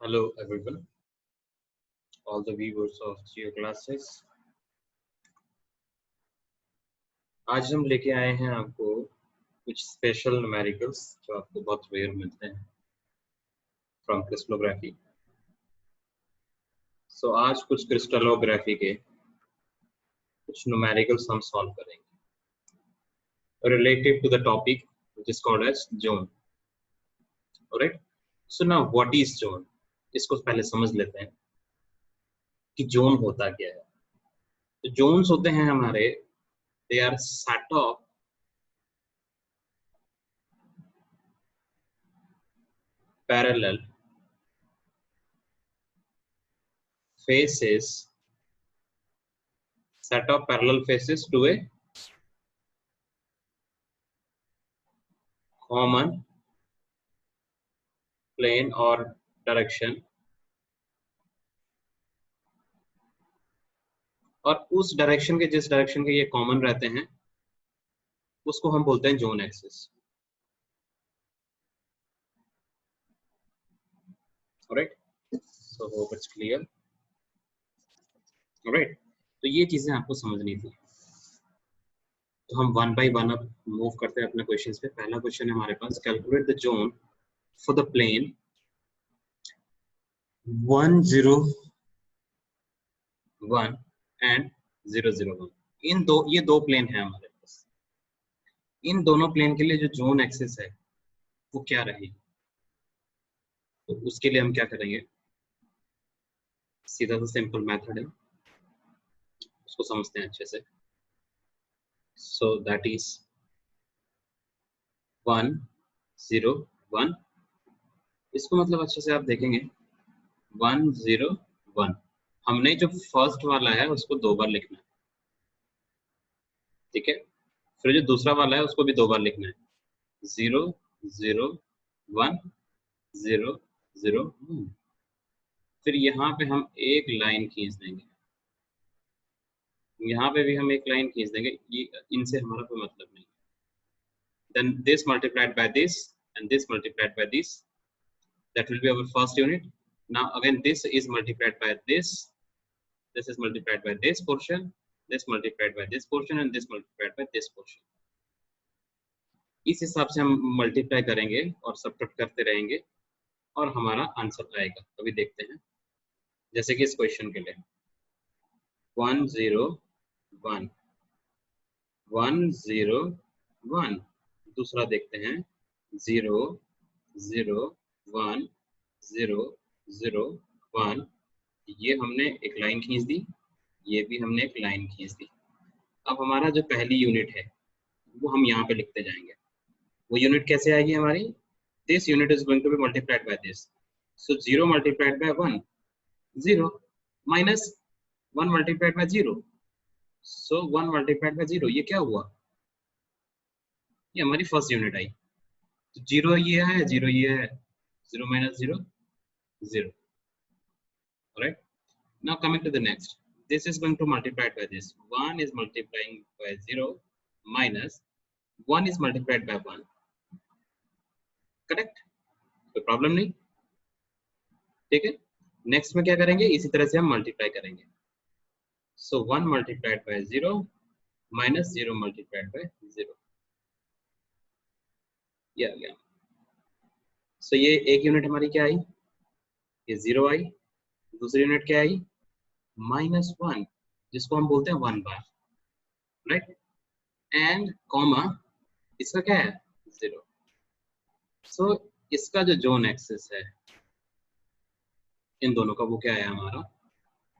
Hello everyone, all the viewers of Geo Classes। आज हम लेके आए हैं आपको कुछ स्पेशल न्यूमेरिकल्स जो आपको बहुत रेयर मिलते हैं फ्रॉम क्रिस्टलोग्राफी। सो आज कुछ क्रिस्टलोग्राफी के कुछ न्यूमेरिकल्स हम सॉल्व करेंगे related to the topic which is called as zone. Alright, so now what is zone, इसको पहले समझ लेते हैं कि जोन होता क्या है। तो जोन्स होते हैं हमारे, they are set of parallel faces, set of parallel faces to a common plane or direction, और उस डायरेक्शन के जिस डायरेक्शन के ये कॉमन रहते हैं उसको हम बोलते हैं zone axis. Alright, so hope it's clear. Alright, तो ये चीजें आपको समझनी थी। तो हम वन बाय वन अब मूव करते हैं अपने क्वेश्चंस पे। पहला क्वेश्चन है हमारे पास, calculate the zone for the plane 1 0 1 and 0 0 1। ये दो प्लेन है हमारे पास। इन दोनों प्लेन के लिए जो जोन एक्सिस है वो क्या रहेगी? तो उसके लिए हम क्या करेंगे, सीधा सा सिंपल मेथड है, उसको समझते हैं अच्छे से। So that is 1 0 1। इसको मतलब अच्छे से आप देखेंगे 1 0 1। हमने जो फर्स्ट वाला है उसको दो बार लिखना है, ठीक है। फिर जो दूसरा वाला है उसको भी दो बार लिखना है, 0 0 1 0 0 1। फिर यहाँ पे हम एक लाइन खींच देंगे, यहाँ पे भी हम एक लाइन खींच देंगे, ये इनसे हमारा कोई मतलब नहीं। Then this multiplied by this and this multiplied by this, that will be our first unit. Now again this is multiplied by this is multiplied by this portion, this multiplied by this portion and this multiplied by this portion। इस हिसाब से हम multiply करेंगे और subtract करते रहेंगे और हमारा आंसर आएगा। अभी देखते हैं, जैसे कि इस क्वेश्चन के लिए 1 0 1 1 0 1। दूसरा देखते हैं 0 0 1 0 0 1। ये हमने एक लाइन खींच दी, ये भी हमने एक लाइन खींच दी। अब हमारा जो पहली यूनिट है वो हम यहाँ पे लिखते जाएंगे। वो यूनिट कैसे आएगी हमारी? This unit is going to be multiplied by this. So 0 multiplied by 1 0 minus 1 multiplied by 0। So 1 multiplied by 0, ये क्या हुआ? ये हमारी फर्स्ट यूनिट आई। तो 0 ये है, 0 ये है, 0 minus 0 0। Alright, now coming to the next, this is going to multiply by this, 1 is multiplying by 0 minus 1 is multiplied by 1। Correct, कोई प्रॉब्लम नहीं, ठीक है। नेक्स्ट में क्या करेंगे, इसी तरह से हम मल्टीप्लाई करेंगे। सो 1 multiplied by 0 minus 0 multiplied by 0, ये आ गया। सो ये एक यूनिट हमारी क्या आई, ये 0 आई। दूसरी यूनिट क्या आई, -1, जिसको हम बोलते हैं 1 बार, राइट। एंड कॉमा इसका क्या है, 0। सो इसका जो जोन एक्सिस है इन दोनों का, वो क्या है हमारा?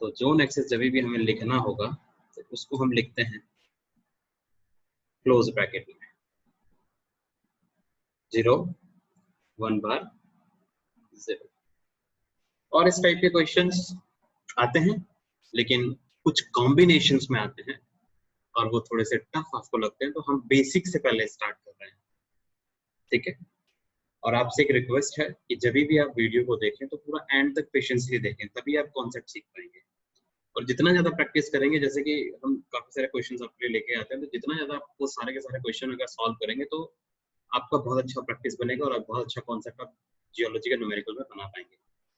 तो जोन एक्सिस जब भी हमें लिखना होगा तो उसको हम लिखते हैं क्लोज ब्रैकेट में, 0 1 बार 0। और इस टाइप के क्वेश्चंस आते हैं, लेकिन कुछ कॉम्बिनेशंस में आते हैं और वो थोड़े से टफ आपको लगते हैं, तो हम बेसिक से पहले स्टार्ट कर रहे हैं, ठीक है। और आपसे एक रिक्वेस्ट है कि जब भी आप वीडियो को देखें तो पूरा एंड तक पेशेंसली देखें, तभी आप कॉन्सेप्ट सीख पाएंगे। और जितना ज्यादा प्रैक्टिस करेंगे, जैसे कि हम काफी सारे क्वेश्चंस आपके लिए लेके आते हैं, तो जितना ज्यादा आप वो सारे के सारे क्वेश्चन अगर सॉल्व करेंगे तो आपका बहुत अच्छा प्रैक्टिस बनेगा और आप बहुत अच्छा कॉन्सेप्ट आप जियोलॉजी के न्यूमेरिकल में बना पाएंगे।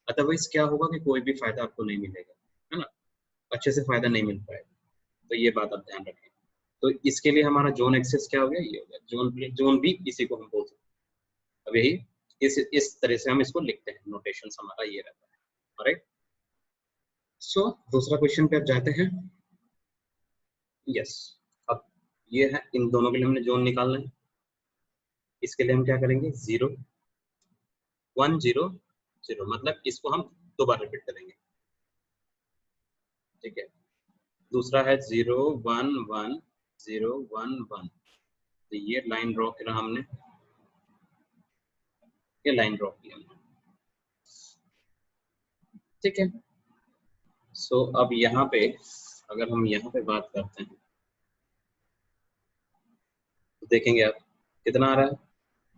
अदरवाइज क्या होगा कि कोई भी फायदा आपको नहीं मिलेगा, है ना, अच्छे से फायदा नहीं मिल पाएगा। तो ये बात आप ध्यान रखें। तो इसके लिए हमारा जोन एक्सेस क्या हो गया, ये हो गया जोन प्लेन। जोन भी इसी को हम बोल सकते हैं। अब यही इस तरह से हम इसको लिखते हैं, नोटेशन हमारा ये रहता है। ऑलराइट, सो दूसरा क्वेश्चन पे अब जाते हैं। यस, अब ये है, इन दोनों के लिए हमने जोन निकालना है। इसके लिए हम क्या करेंगे, 0 1 0 0, मतलब इसको हम दो बार रिपीट करेंगे, ठीक है। दूसरा है 0 1 1 0 1 1, तो ये लाइन ड्रॉ किया हमने, ये लाइन ड्रॉ किया हमने, ठीक है। सो अब यहाँ पे अगर हम यहाँ पे बात करते हैं तो देखेंगे आप कितना आ रहा है।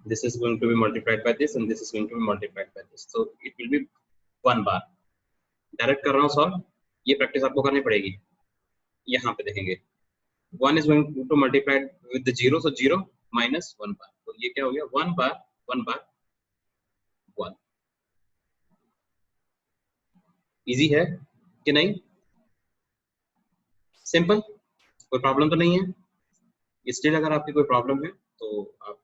This is going to be multiplied by this and this is going to be multiplied by this, तो इट विल बी 1 बार। डायरेक्ट कर रहा हूँ सॉल्व, ये प्रैक्टिस आपको करनी पड़ेगी। यहाँ पे देखेंगे 1 is going to multiply with the 0, so 0 minus 1 बार, तो ये क्या हो गया, 1 बार 1 बार 1। इजी है कि नहीं, सिंपल, कोई प्रॉब्लम तो नहीं है। स्टिल अगर आपकी कोई प्रॉब्लम है तो आप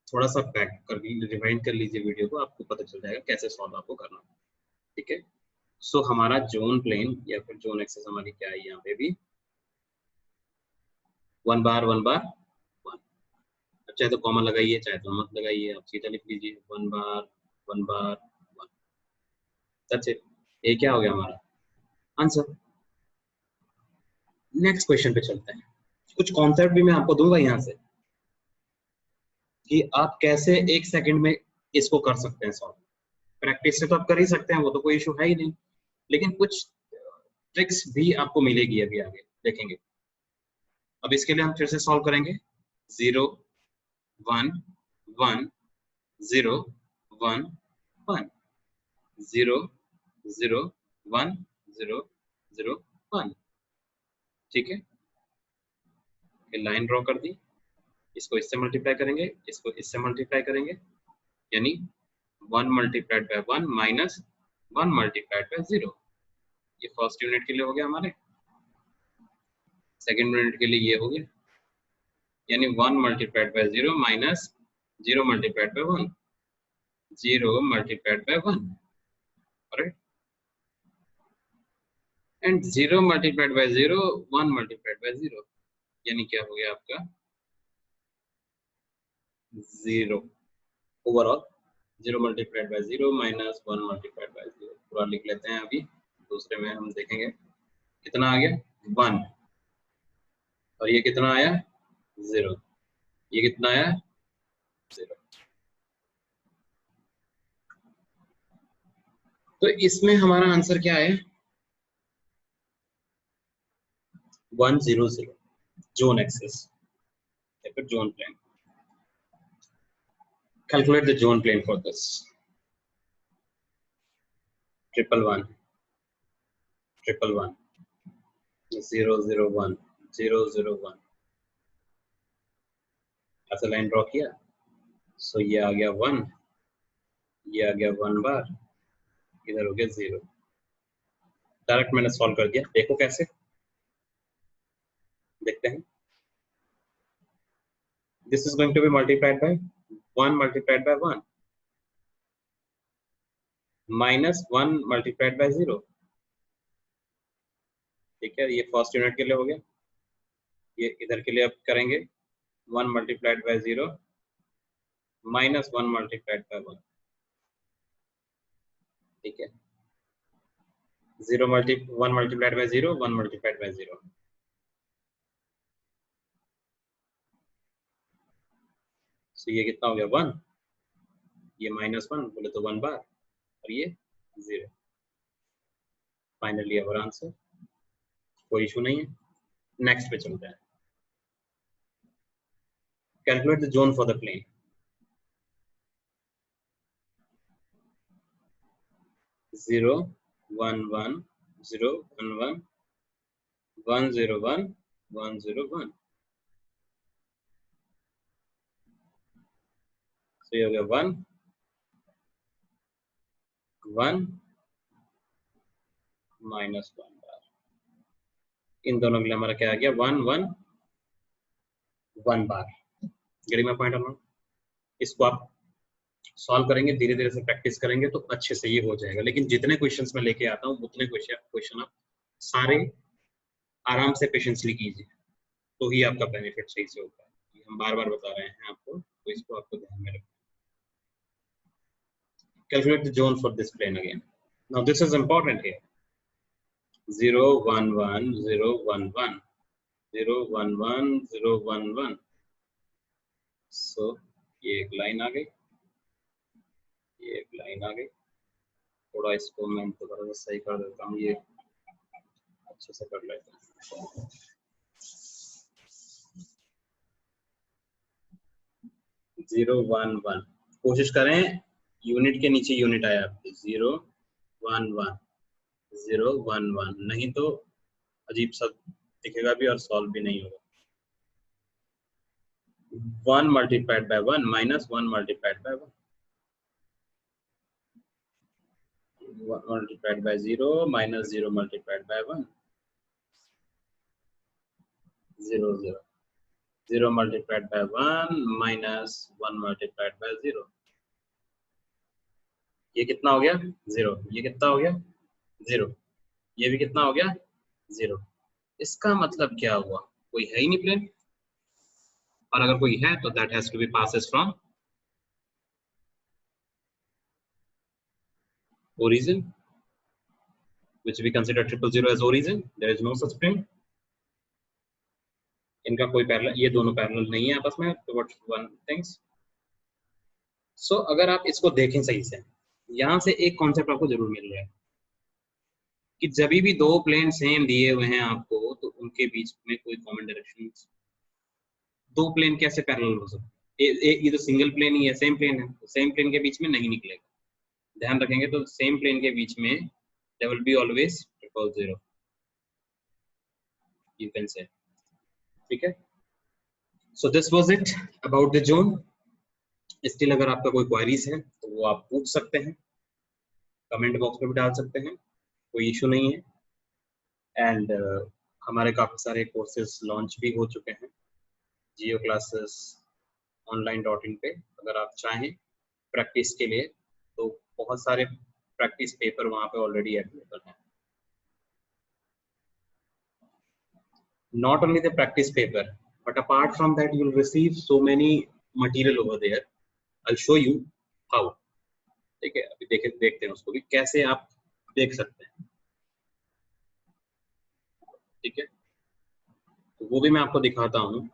थोड़ा सा बैक कर रिवाइंड कर लीजिए वीडियो को, आपको पता चल जाएगा कैसे सॉल्व आपको करना, ठीक है। सो हमारा जोन प्लेन या फिर जोन एक्सेस हमारी क्या है, यहाँ पे भी 1 बार 1 बार 1। चाहे तो कॉमन लगाइए, चाहे तो मत लगाइए, आप सीधा लिख लीजिए 1 बार 1 बार 1। दैट्स इट, ये क्या हो गया हमारा आंसर। नेक्स्ट क्वेश्चन पे चलते हैं। कुछ कॉन्सेप्ट भी मैं आपको दूंगा यहाँ से कि आप कैसे एक सेकंड में इसको कर सकते हैं सॉल्व। प्रैक्टिस से तो आप कर ही सकते हैं, वो तो कोई इशू है ही नहीं, लेकिन कुछ ट्रिक्स भी आपको मिलेगी अभी आगे देखेंगे। अब इसके लिए हम फिर से सॉल्व करेंगे, 0 1 1 0 1 1 0 0 1 0 0 1, ठीक है। ये लाइन ड्रॉ कर दी, इसको इससे मल्टीप्लाई करेंगे, इसको इससे मल्टीप्लाई करेंगे, यानी 1 multiplied by 1 minus 1 multiplied by 0। ये फर्स्ट यूनिट के लिए हो गया हमारे, सेकंड यूनिट के लिए ये हो गया, यानी 1 multiplied by 0 minus 0 multiplied by 1, 0 multiplied by 1, right. And 0 multiplied by 0 1 multiplied by 0, यानी क्या हो गया आपका 0 overall. 0 multiplied by 0 minus 1 multiplied by 0, पूरा लिख लेते हैं। अभी दूसरे में हम देखेंगे कितना आ गया 1, और ये कितना आया 0, ये कितना आया 0। तो इसमें हमारा आंसर क्या है 1 0 0, जोन एक्सेस या फिर zone plane. Calculate the zone plane for this. 1 1 1 1 0 0 1 0 0 1, ऐसा लाइन ड्रॉ किया, सो ये आ गया 1, ये आ गया 1 बार, इधर हो गया 0। डायरेक्ट मैंने सॉल्व कर दिया, देखो कैसे, देखते हैं। This is going to be multiplied by 1 multiplied by 1 minus 1 multiplied by 0, ठीक है। ये फर्स्ट यूनिट के लिए हो गया, ये इधर के लिए अब करेंगे 1 multiplied by 0 minus 1 multiplied by 1, ठीक है। 1 मल्टीप्लाइड बाय 0 1 मल्टीप्लाइड बाय 0, तो ये कितना हो गया 1, ये माइनस 1 बोले तो 1 बार, और ये 0। फाइनली अवर आंसर, कोई इशू नहीं है। नेक्स्ट पे चलते हैं। Calculate the zone for the plane. Zero 1 1 0 1 1 1 0 1 1 0 1, so ये हो गया 1 1 माइनस 1 बार, इन दोनों के लिए हमारा क्या आ गया 1 1 1 बार। Getting my point? इसको आप सॉल्व करेंगे, धीरे धीरे से प्रैक्टिस करेंगे तो अच्छे से ये हो जाएगा। लेकिन जितने क्वेश्चंस मैं लेके आता हूँ उतने क्वेश्चन आप सारे आराम से पेशेंसली कीजिए, तो ही आपका बेनिफिट सही से होगा। ये हम बार बार बता रहे हैं आपको, तो इसको आपको ध्यान में रखना। Calculate the zone for this plane again. Now this is important here. 0 1 1 0 1 1 0 1 1 0 1 1. So ये एक लाइन आ गई, ये एक लाइन आ गई। थोड़ा इसको मैं दोबारा से सही कर देता हूँ, ये अच्छे से कर लेते हैं। 0 1 1, कोशिश करें यूनिट के नीचे यूनिट आया आपके 0 1 1 0 1 1, नहीं तो अजीब सा दिखेगा भी और सॉल्व भी नहीं होगा। 1 multiplied by 1 minus 1 multiplied by 1 multiplied by 0 minus 0 multiplied by 1 0 0 0 multiplied by 1 minus 1 multiplied by 0, ये कितना हो गया 0, ये कितना हो गया 0, ये भी कितना हो गया 0। इसका मतलब क्या हुआ, कोई है ही नहीं प्लेन, और अगर कोई है तो that has to be passes from origin, which we consider 000 as origin. There is no such plane. इनका कोई पैरेलल, ये दोनों पैरेलल नहीं है आपस में, तो व्हाट वन थिंग्स। सो अगर आप इसको देखें सही से, यहाँ से एक कॉन्सेप्ट आपको जरूर मिल रहा है कि जब भी दो प्लेन सेम दिए हुए हैं आपको, तो उनके बीच में कोई कॉमन डायरेक्शन, दो प्लेन कैसे पैरेलल हो सकते हैं? ये तो सिंगल प्लेन ही है, सेम प्लेन है, तो सेम प्लेन के बीच में नहीं निकलेगा। ध्यान रखेंगे तो सेम प्लेन के बीच में there will be always 000, you can say, ठीक है। So this was it about the zone. Still अगर आपका कोई क्वेरीज है तो वो आप पूछ सकते हैं, कमेंट बॉक्स में भी डाल सकते हैं, कोई इशू नहीं है। एंड हमारे काफ़ी सारे कोर्सेज लॉन्च भी हो चुके हैं जियो क्लासेस online.in पे। अगर आप चाहें प्रैक्टिस के लिए तो बहुत सारे प्रैक्टिस पेपर वहाँ पे ऑलरेडी अवेलेबल हैं। Not only the practice paper, but apart from that you will receive so many material over there. I'll show you how. ठीक है, अभी देखते हैं उसको भी कैसे आप देख सकते हैं, ठीक है, तो वो भी मैं आपको दिखाता हूँ।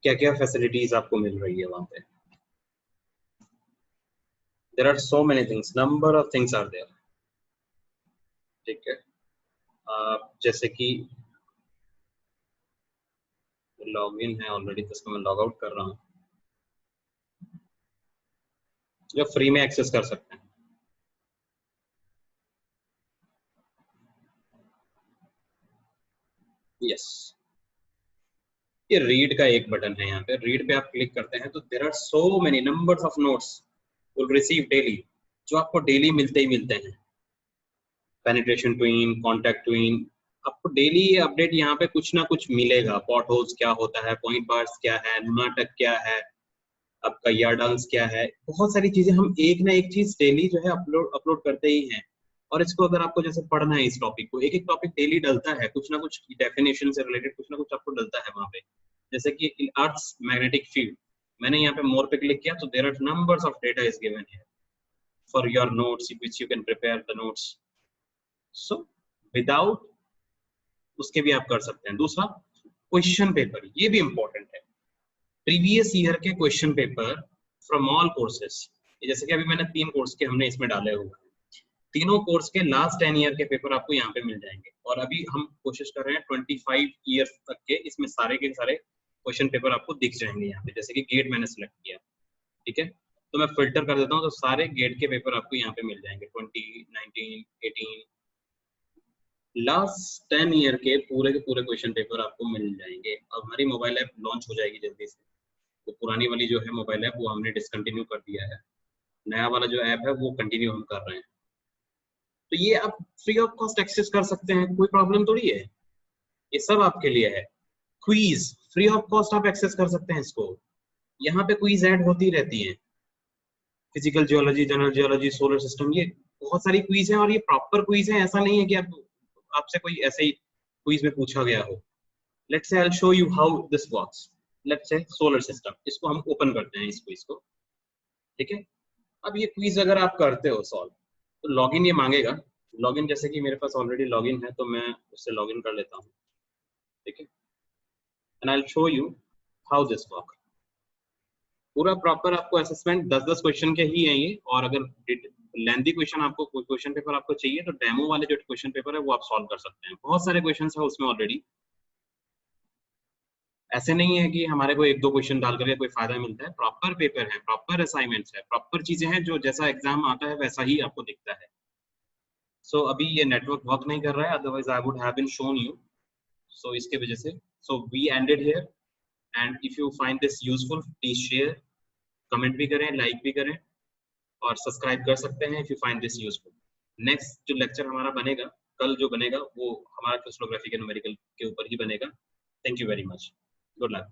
क्या क्या फैसिलिटीज आपको मिल रही है वहां पे। There are so many things, number of things are there, ठीक है। जैसे कि लॉगिन है ऑलरेडी, तो इसको मैं लॉग आउट कर रहा हूँ, जो फ्री में एक्सेस कर सकते हैं। यस, ये रीड का एक बटन है, यहाँ पे रीड पे आप क्लिक करते हैं तो there are so many numbers of notes will receive daily, जो आपको डेली मिलते ही मिलते हैं। पेनिट्रेशन ट्वीन, कॉन्टैक्ट ट्वीन, आपको डेली अपडेट यहाँ पे कुछ ना कुछ मिलेगा। पॉट होल्स क्या होता है, पॉइंट बार्स क्या है, न्यूमेटिक क्या है, आपका यार्डल्स क्या है, बहुत सारी चीजें हम एक ना एक चीज डेली जो है अपलोड करते ही हैं। और इसको अगर आपको जैसे पढ़ना है, इस टॉपिक को, एक एक टॉपिक डेली डलता है, कुछ ना कुछ डेफिनेशन से रिलेटेड कुछ ना कुछ आपको डलता है वहां पे। जैसे कि अर्थ्स मैग्नेटिक फील्ड, मैंने यहाँ पे मोर पे क्लिक किया तो there are numbers of data is given here for your notes which you can prepare the notes. So without उसके भी आप कर सकते हैं। दूसरा, क्वेश्चन पेपर, ये भी इंपॉर्टेंट है। प्रीवियस ईयर के question paper from all courses, जैसे कि अभी मैंने 3 कोर्स के हमने इसमें डाले हुए हैं, तीनों कोर्स के लास्ट 10 ईयर के पेपर आपको यहाँ पे मिल जाएंगे। और अभी हम कोशिश कर रहे हैं 25 ईयर्स तक के, इसमें सारे के सारे क्वेश्चन पेपर आपको दिख जाएंगे यहाँ पे। जैसे कि गेट मैंने सेलेक्ट किया, ठीक है, तो मैं फिल्टर कर देता हूँ, तो सारे गेट के पेपर आपको यहाँ पे मिल जाएंगे 20, 19, 18, लास्ट 10 ईयर के पूरे क्वेश्चन पेपर आपको मिल जाएंगे। अब हमारी मोबाइल ऐप लॉन्च हो जाएगी जल्दी से, वो पुरानी वाली जो है मोबाइल ऐप वो हमने डिसकंटिन्यू कर दिया है, नया वाला जो ऐप है वो कंटिन्यू हम कर रहे हैं। तो ये आप फ्री ऑफ कॉस्ट एक्सेस कर सकते हैं, कोई प्रॉब्लम थोड़ी है, ये सब आपके लिए है। क्वीज फ्री ऑफ कॉस्ट आप एक्सेस कर सकते हैं इसको, यहाँ पे क्वीज ऐड होती रहती है, physical geology, general geology, solar system, ये बहुत सारी क्वीज हैं और ये प्रॉपर क्वीज है, ऐसा नहीं है कि आप आपसे कोई ऐसे ही क्वीज में पूछा गया हो। Let's say I will show you how this works. Let's say solar system, इसको हम ओपन करते हैं इस क्विज को, ठीक है। अब ये क्विज अगर आप करते हो सॉल्व, तो लॉगिन ये मांगेगा, लॉगिन जैसे कि मेरे पास ऑलरेडी लॉगिन है तो मैं उससे लॉगिन कर लेता हूँ, ठीक है। And I will show you how this work. पूरा प्रॉपर आपको असेसमेंट 10-10 क्वेश्चन के ही हैं ये, और अगर लेंथी क्वेश्चन आपको, कोई क्वेश्चन पेपर आपको चाहिए तो डेमो वाले जो क्वेश्चन पेपर है वो आप सॉल्व कर सकते हैं, बहुत सारे क्वेश्चन है उसमें ऑलरेडी। ऐसे नहीं है कि हमारे को 1-2 क्वेश्चन डाल करके कोई फायदा मिलता है, प्रॉपर पेपर है, प्रॉपर असाइनमेंट्स है, प्रॉपर चीजें हैं, जो जैसा एग्जाम आता है वैसा ही आपको दिखता है। सो अभी ये नेटवर्क वर्क नहीं कर रहा है, otherwise I would have been shown you. So इसके वजह से, so we ended here, and if you find this useful please share, comment भी करें, लाइक भी करें, और सब्सक्राइब कर सकते हैं if you find this useful. Next जो लेक्चर हमारा बनेगा, कल जो बनेगा वो हमारा क्रिस्टलोग्राफी के न्यूमेरिकल के ऊपर ही बनेगा। Thank you very much, good luck.